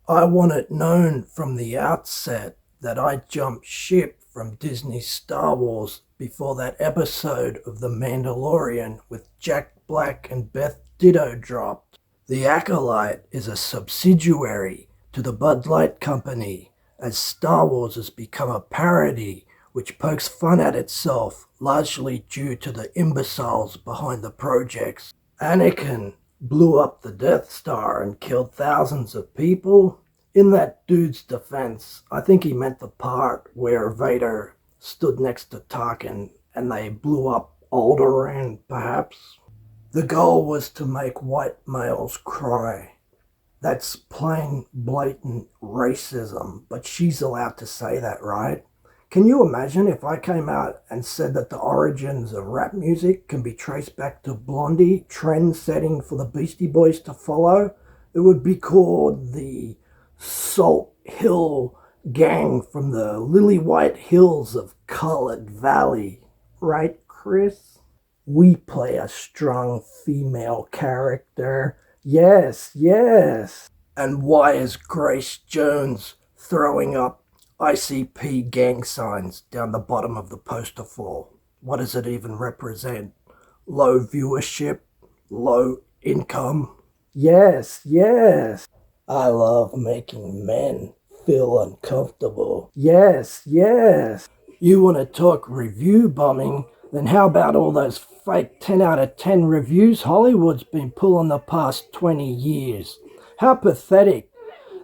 I want it known from the outset that I jumped ship from Disney's Star Wars before that episode of The Mandalorian with Jack Black and Beth Ditto dropped. The Acolyte is a subsidiary to the Bud Light Company, as Star Wars has become a parody which pokes fun at itself, largely due to the imbeciles behind the projects. Anakin blew up the Death Star and killed thousands of people. In that dude's defense, I think he meant the part where Vader stood next to Tarkin and they blew up Alderaan, perhaps. The goal was to make white males cry. That's plain, blatant racism, but she's allowed to say that, right? Can you imagine if I came out and said that the origins of rap music can be traced back to Blondie, trend setting for the Beastie Boys to follow? It would be called the Salt Hill Gang from the lily white hills of Colored Valley. Right, Chris? We play a strong female character. Yes, yes. And why is Grace Jones throwing up ICP gang signs down the bottom of the poster for? What does it even represent? Low viewership? Low income? Yes, yes. I love making men feel uncomfortable. Yes, yes. You want to talk review bombing? Then how about all those fake 10 out of 10 reviews Hollywood's been pulling the past 20 years? How pathetic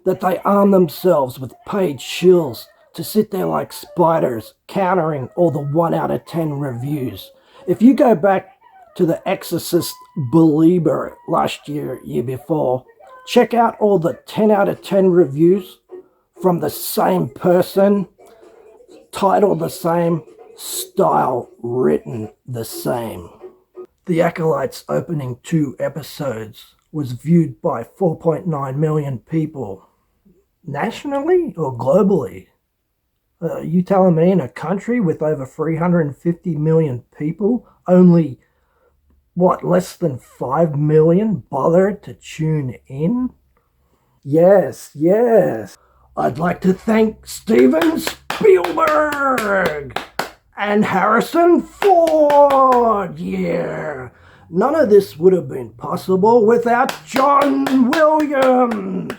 that they arm themselves with paid shills to sit there like spiders, countering all the 1 out of 10 reviews. If you go back to The Exorcist Belieber last year before, check out all the 10 out of 10 reviews from the same person, title the same, style written the same. The Acolyte's opening 2 episodes was viewed by 4.9 million people. Nationally or globally? You telling me in a country with over 350 million people, only, less than 5 million bothered to tune in? Yes, yes. I'd like to thank Steven Spielberg and Harrison Ford. Yeah. None of this would have been possible without John Williams.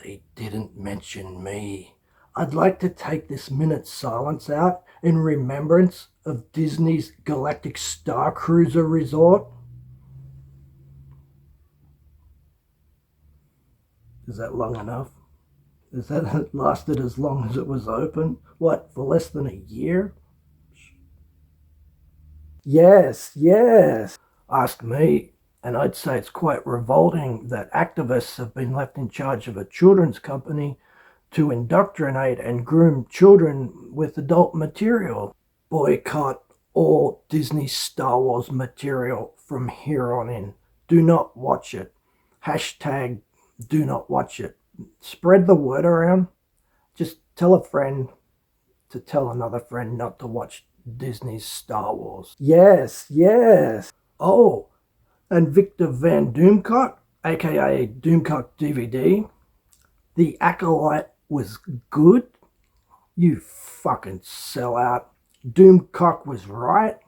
They didn't mention me. I'd like to take this minute's silence out in remembrance of Disney's Galactic Star Cruiser Resort. Is that long enough? Has that lasted as long as it was open? What, for less than a year? Yes, yes. Ask me, and I'd say it's quite revolting that activists have been left in charge of a children's company to indoctrinate and groom children with adult material. Boycott all Disney Star Wars material from here on in. Do not watch it. Hashtag do not watch it. Spread the word around. Just tell a friend to tell another friend not to watch Disney's Star Wars. Yes, yes. Oh, and Victor Van Doomcock, aka Doomcock DVD, The Acolyte was good? You fucking sellout. Doomcock was right?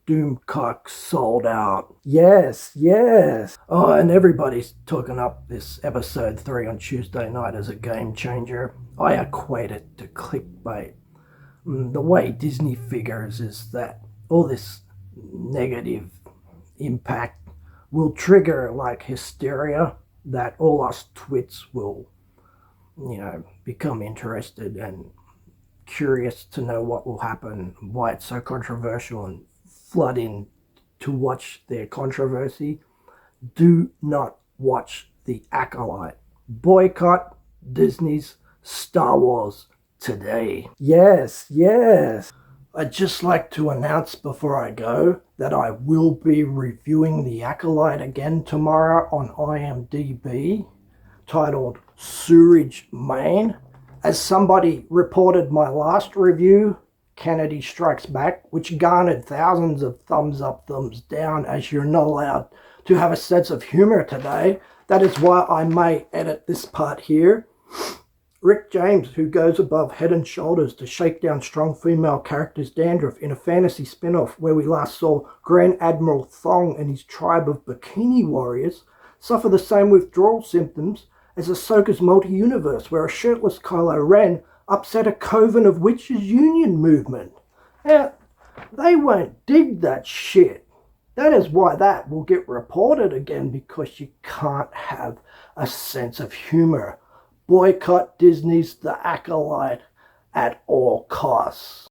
Doomcock sold out. Yes, yes. Oh, and everybody's talking up this episode 3 on Tuesday night as a game changer. I equate it to clickbait. The way Disney figures is that all this negative impact will trigger like hysteria, that all us twits will, become interested and curious to know what will happen, why it's so controversial, and flood in to watch their controversy. Do not watch The Acolyte. Boycott Disney's Star Wars today. Yes, yes. I'd just like to announce before I go that I will be reviewing The Acolyte again tomorrow on IMDb, titled Sewerage Main. As somebody reported my last review, Kennedy Strikes Back, which garnered thousands of thumbs up, thumbs down, as you're not allowed to have a sense of humor today. That is why I may edit this part here. Rick James, who goes above head and shoulders to shake down strong female characters' dandruff in a fantasy spin-off where we last saw Grand Admiral Thong and his tribe of bikini warriors, suffer the same withdrawal symptoms as Ahsoka's multi-universe, where a shirtless Kylo Ren upset a Coven of Witches union movement. Now, they won't dig that shit. That is why that will get reported again, because you can't have a sense of humor. Boycott Disney's The Acolyte at all costs.